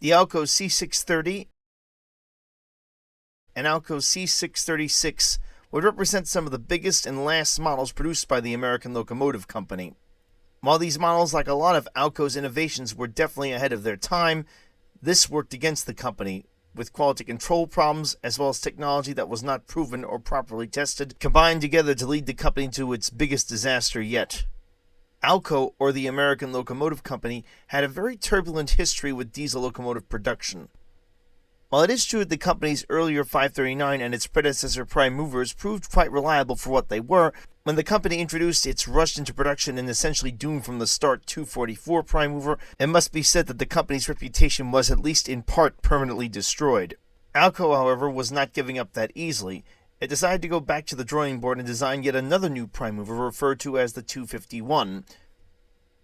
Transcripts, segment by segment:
The Alco C630 and Alco C636 would represent some of the biggest and last models produced by the American Locomotive Company. While these models, like a lot of Alco's innovations, were definitely ahead of their time, this worked against the company, with quality control problems as well as technology that was not proven or properly tested, combined together to lead the company to its biggest disaster yet. Alco, or the American Locomotive Company, had a very turbulent history with diesel locomotive production. While it is true that the company's earlier 539 and its predecessor prime movers proved quite reliable for what they were, when the company introduced its rushed into production and essentially doomed from the start 244 prime mover, it must be said that the company's reputation was at least in part permanently destroyed. Alco, however, was not giving up that easily. It decided to go back to the drawing board and design yet another new prime mover referred to as the 251.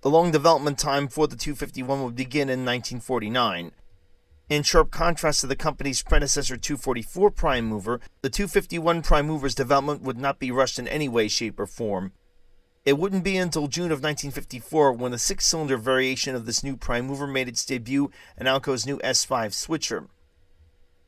The long development time for the 251 would begin in 1949. In sharp contrast to the company's predecessor 244 prime mover, the 251 prime mover's development would not be rushed in any way, shape, or form. It wouldn't be until June of 1954 when the six-cylinder variation of this new prime mover made its debut in Alco's new S5 switcher.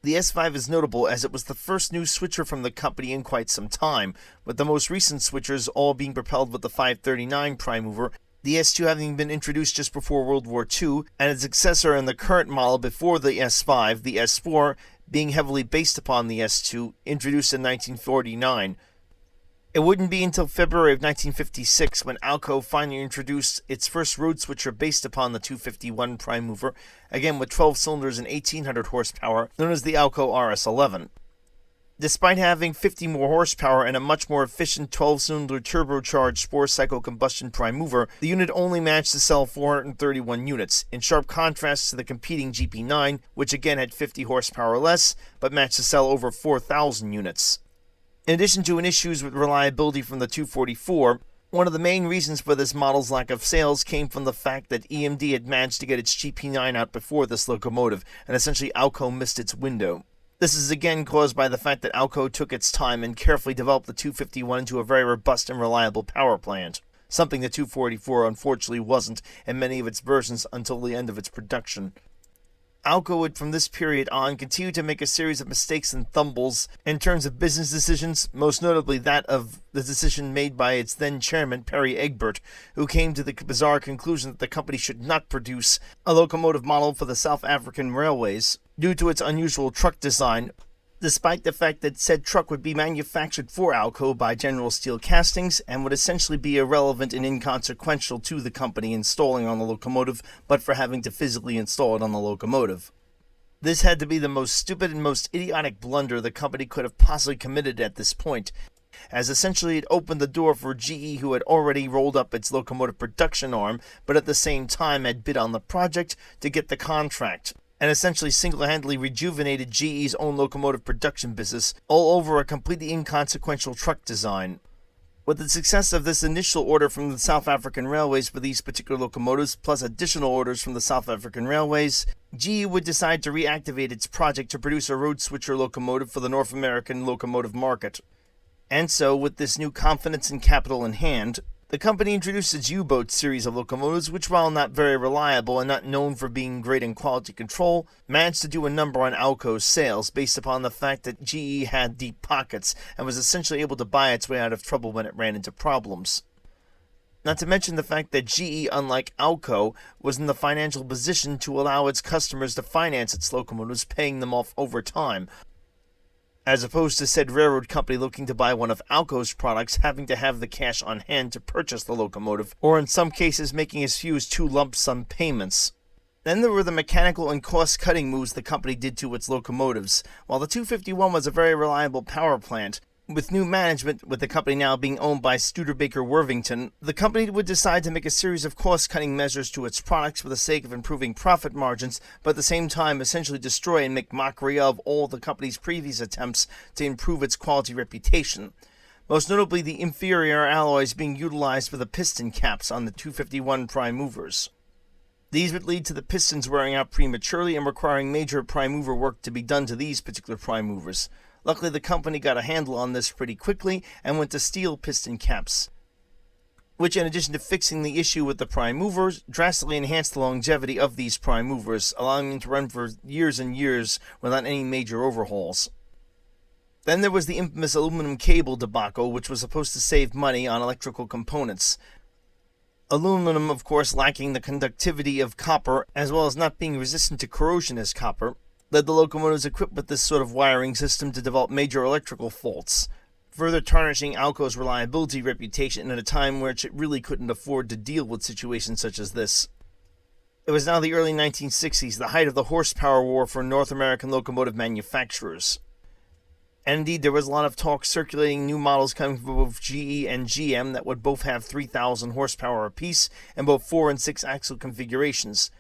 The S5 is notable as it was the first new switcher from the company in quite some time, with the most recent switchers all being propelled with the 539 prime mover, the S2 having been introduced just before World War II, and its successor in the current model before the S5, the S4, being heavily based upon the S2, introduced in 1949. It wouldn't be until February of 1956 when Alco finally introduced its first road switcher based upon the 251 prime mover, again with 12 cylinders and 1800 horsepower, known as the Alco RS11. Despite having 50 more horsepower and a much more efficient 12-cylinder turbocharged 4-cycle combustion prime mover, the unit only managed to sell 431 units, in sharp contrast to the competing GP9, which again had 50 horsepower less, but managed to sell over 4,000 units. In addition to issues with reliability from the 244, one of the main reasons for this model's lack of sales came from the fact that EMD had managed to get its GP9 out before this locomotive, and essentially Alco missed its window. This is again caused by the fact that Alco took its time and carefully developed the 251 into a very robust and reliable power plant, something the 244 unfortunately wasn't in many of its versions until the end of its production. Alco would from this period on continue to make a series of mistakes and fumbles in terms of business decisions, most notably that of the decision made by its then chairman, Perry Egbert, who came to the bizarre conclusion that the company should not produce a locomotive model for the South African railways due to its unusual truck design, despite the fact that said truck would be manufactured for Alco by General Steel Castings and would essentially be irrelevant and inconsequential to the company installing on the locomotive, but for having to physically install it on the locomotive. This had to be the most stupid and most idiotic blunder the company could have possibly committed at this point, as essentially it opened the door for GE, who had already rolled up its locomotive production arm, but at the same time had bid on the project, to get the contract, and essentially single-handedly rejuvenated GE's own locomotive production business, all over a completely inconsequential truck design. With the success of this initial order from the South African Railways for these particular locomotives, plus additional orders from the South African Railways, GE would decide to reactivate its project to produce a road switcher locomotive for the North American locomotive market. And so, with this new confidence and capital in hand, the company introduced its U-boat series of locomotives, which, while not very reliable and not known for being great in quality control, managed to do a number on Alco's sales based upon the fact that GE had deep pockets and was essentially able to buy its way out of trouble when it ran into problems. Not to mention the fact that GE, unlike Alco, was in the financial position to allow its customers to finance its locomotives, paying them off over time, as opposed to said railroad company looking to buy one of Alco's products having to have the cash on hand to purchase the locomotive, or in some cases making as few as 2 lump sum payments. Then there were the mechanical and cost-cutting moves the company did to its locomotives. While the 251 was a very reliable power plant, with new management, with the company now being owned by Studebaker Worthington, the company would decide to make a series of cost-cutting measures to its products for the sake of improving profit margins, but at the same time essentially destroy and make mockery of all the company's previous attempts to improve its quality reputation. Most notably the inferior alloys being utilized for the piston caps on the 251 prime movers. These would lead to the pistons wearing out prematurely and requiring major prime mover work to be done to these particular prime movers. Luckily, the company got a handle on this pretty quickly and went to steel piston caps. which, in addition to fixing the issue with the prime movers, drastically enhanced the longevity of these prime movers, allowing them to run for years and years without any major overhauls. Then there was the infamous aluminum cable debacle, which was supposed to save money on electrical components. Aluminum, of course, lacking the conductivity of copper, as well as not being resistant to corrosion as copper, led the locomotives equipped with this sort of wiring system to develop major electrical faults, further tarnishing Alco's reliability reputation at a time which it really couldn't afford to deal with situations such as this. It was now the early 1960s, the height of the horsepower war for North American locomotive manufacturers. And indeed, there was a lot of talk circulating new models coming from both GE and GM that would both have 3,000 horsepower apiece and both 4- and 6-axle configurations.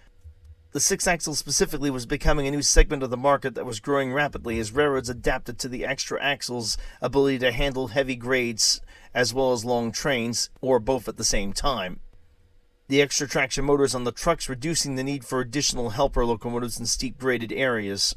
The 6-axle specifically was becoming a new segment of the market that was growing rapidly as railroads adapted to the extra axle's ability to handle heavy grades as well as long trains, or both at the same time. The extra traction motors on the trucks reducing the need for additional helper locomotives in steep graded areas.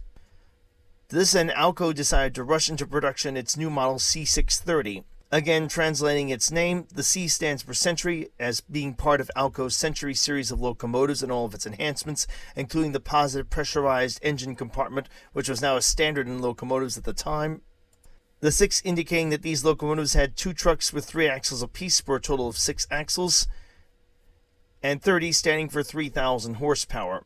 To this end, Alco decided to rush into production its new model C630. Again, translating its name, the C stands for Century, as being part of Alco's Century series of locomotives and all of its enhancements, including the positive pressurized engine compartment, which was now a standard in locomotives at the time. The 6 indicating that these locomotives had 2 trucks with 3 axles apiece for a total of 6 axles, and 30 standing for 3,000 horsepower.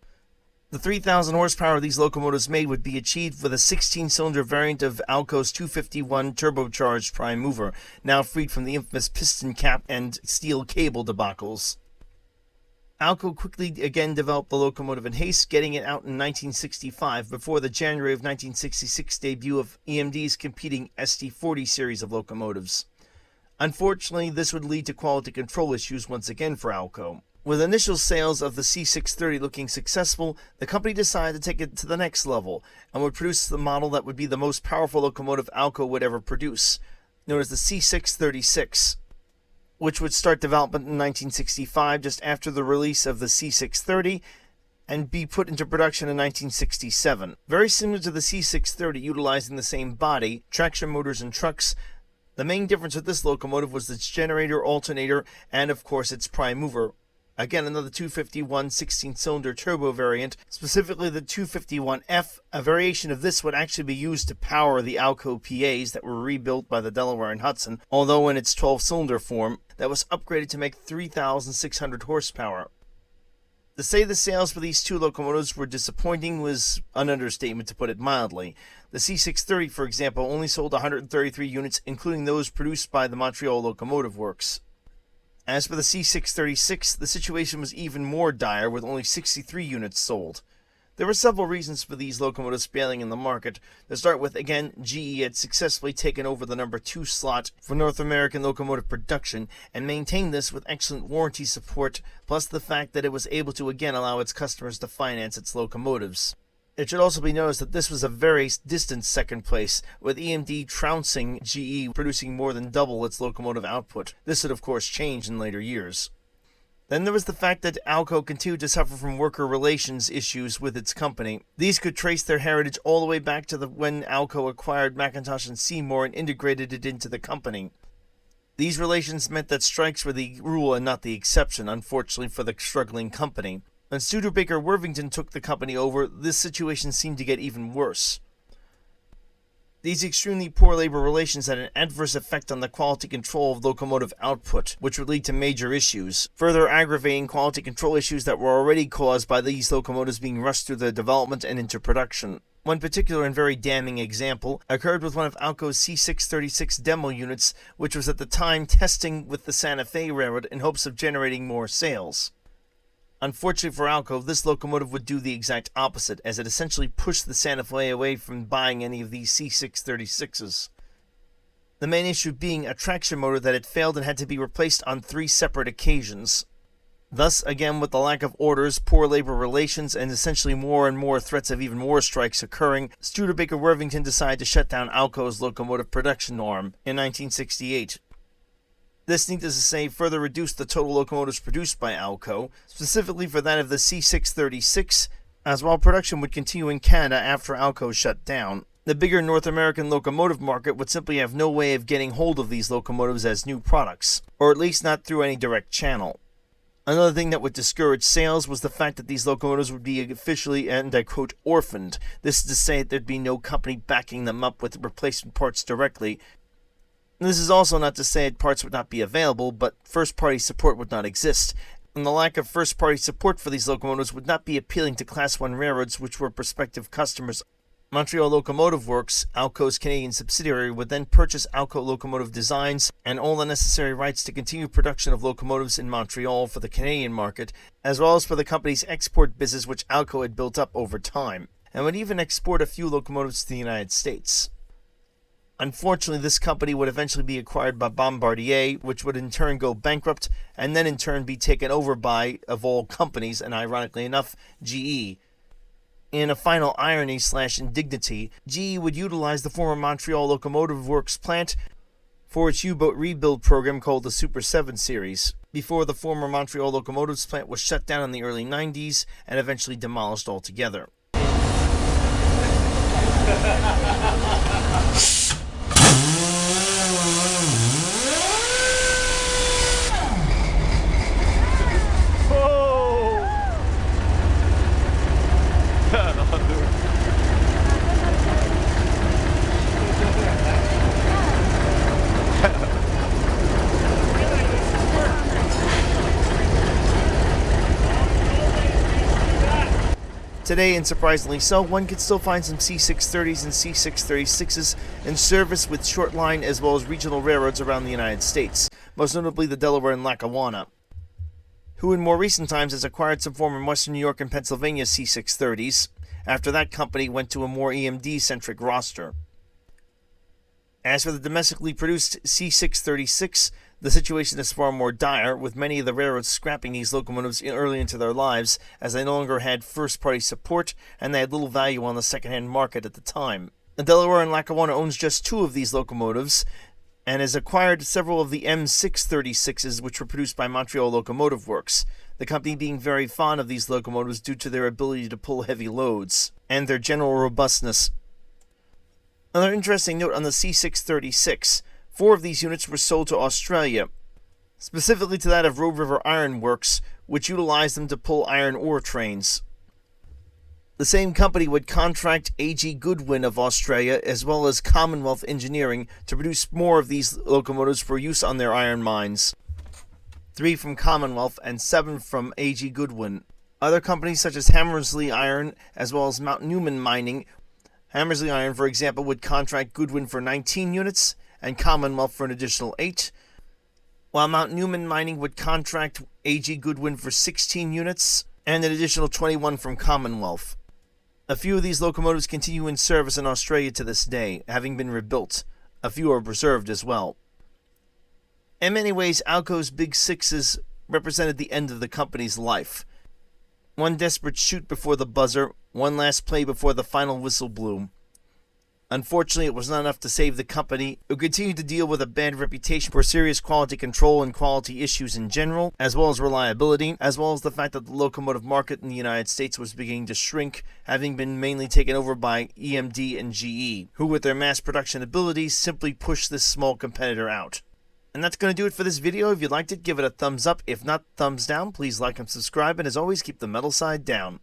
The 3,000 horsepower these locomotives made would be achieved with a 16-cylinder variant of Alco's 251 turbocharged prime mover, now freed from the infamous piston cap and steel cable debacles. Alco quickly again developed the locomotive in haste, getting it out in 1965 before the January of 1966 debut of EMD's competing ST40 series of locomotives. Unfortunately, this would lead to quality control issues once again for Alco. With initial sales of the C630 looking successful, the company decided to take it to the next level and would produce the model that would be the most powerful locomotive Alco would ever produce, known as the C636, which would start development in 1965 just after the release of the C630 and be put into production in 1967. Very similar to the C630, utilizing the same body, traction motors, and trucks. The main difference with this locomotive was its generator, alternator, and of course its prime mover. Again, another 251 16-cylinder turbo variant, specifically the 251F. A variation of this would actually be used to power the Alco PAs that were rebuilt by the Delaware and Hudson, although in its 12-cylinder form, that was upgraded to make 3,600 horsepower. To say the sales for these 2 locomotives were disappointing was an understatement, to put it mildly. The C630, for example, only sold 133 units, including those produced by the Montreal Locomotive Works. As for the C636, the situation was even more dire, with only 63 units sold. There were several reasons for these locomotives failing in the market. To start with, again, GE had successfully taken over the number 2 slot for North American locomotive production and maintained this with excellent warranty support, plus the fact that it was able to again allow its customers to finance its locomotives. It should also be noticed that this was a very distant second place, with EMD trouncing GE, producing more than double its locomotive output. This would of course change in later years. Then there was the fact that Alco continued to suffer from worker relations issues with its company. These could trace their heritage all the way back to when Alco acquired McIntosh and Seymour and integrated it into the company. These relations meant that strikes were the rule and not the exception, unfortunately for the struggling company. When Studebaker-Worthington took the company over, this situation seemed to get even worse. These extremely poor labor relations had an adverse effect on the quality control of locomotive output, which would lead to major issues, further aggravating quality control issues that were already caused by these locomotives being rushed through their development and into production. One particular and very damning example occurred with one of Alco's C636 demo units, which was at the time testing with the Santa Fe Railroad in hopes of generating more sales. Unfortunately for Alco, this locomotive would do the exact opposite, as it essentially pushed the Santa Fe away from buying any of these C636s. The main issue being a traction motor that had failed and had to be replaced on 3 separate occasions. Thus, again, with the lack of orders, poor labor relations, and essentially more and more threats of even more strikes occurring, Studebaker-Worthington decided to shut down Alco's locomotive production arm in 1968. This, needless to say, further reduced the total locomotives produced by Alco, specifically for that of the C636, as while production would continue in Canada after Alco shut down. The bigger North American locomotive market would simply have no way of getting hold of these locomotives as new products, or at least not through any direct channel. Another thing that would discourage sales was the fact that these locomotives would be officially, and I quote, orphaned. This is to say that there'd be no company backing them up with replacement parts directly. This is also not to say that parts would not be available, but first-party support would not exist, and the lack of first-party support for these locomotives would not be appealing to Class 1 railroads, which were prospective customers. Montreal Locomotive Works, Alco's Canadian subsidiary, would then purchase Alco locomotive designs and all the necessary rights to continue production of locomotives in Montreal for the Canadian market, as well as for the company's export business which Alco had built up over time, and would even export a few locomotives to the United States. Unfortunately, this company would eventually be acquired by Bombardier, which would in turn go bankrupt, and then in turn be taken over by, of all companies, and ironically enough, GE. In a final irony/indignity, GE would utilize the former Montreal Locomotive Works plant for its U-boat rebuild program called the Super 7 series, before the former Montreal Locomotives plant was shut down in the early 90s and eventually demolished altogether. Today, and surprisingly so, one can still find some C630s and C636s in service with short line as well as regional railroads around the United States, most notably the Delaware-Lackawanna, who in more recent times has acquired some former Western New York and Pennsylvania C630s, after that company went to a more EMD-centric roster. As for the domestically produced C636, the situation is far more dire, with many of the railroads scrapping these locomotives early into their lives, as they no longer had first-party support, and they had little value on the second-hand market at the time. The Delaware and Lackawanna owns just 2 of these locomotives, and has acquired several of the M636s, which were produced by Montreal Locomotive Works, the company being very fond of these locomotives due to their ability to pull heavy loads, and their general robustness. Another interesting note on the C636, 4 of these units were sold to Australia, specifically to that of Road River Iron Works, which utilized them to pull iron ore trains. The same company would contract A.G. Goodwin of Australia, as well as Commonwealth Engineering, to produce more of these locomotives for use on their iron mines. 3 from Commonwealth and 7 from A.G. Goodwin. Other companies such as Hammersley Iron, as well as Mount Newman Mining. Hammersley Iron, for example, would contract Goodwin for 19 units, and Commonwealth for an additional 8, while Mount Newman Mining would contract A.G. Goodwin for 16 units, and an additional 21 from Commonwealth. A few of these locomotives continue in service in Australia to this day, having been rebuilt. A few are preserved as well. In many ways, Alco's Big Sixes represented the end of the company's life. One desperate shoot before the buzzer, one last play before the final whistle blew. Unfortunately, it was not enough to save the company, who continued to deal with a bad reputation for serious quality control and quality issues in general, as well as reliability, as well as the fact that the locomotive market in the United States was beginning to shrink, having been mainly taken over by EMD and GE, who with their mass production abilities simply pushed this small competitor out. And that's going to do it for this video. If you liked it, give it a thumbs up. If not, thumbs down. Please like and subscribe, and as always, keep the metal side down.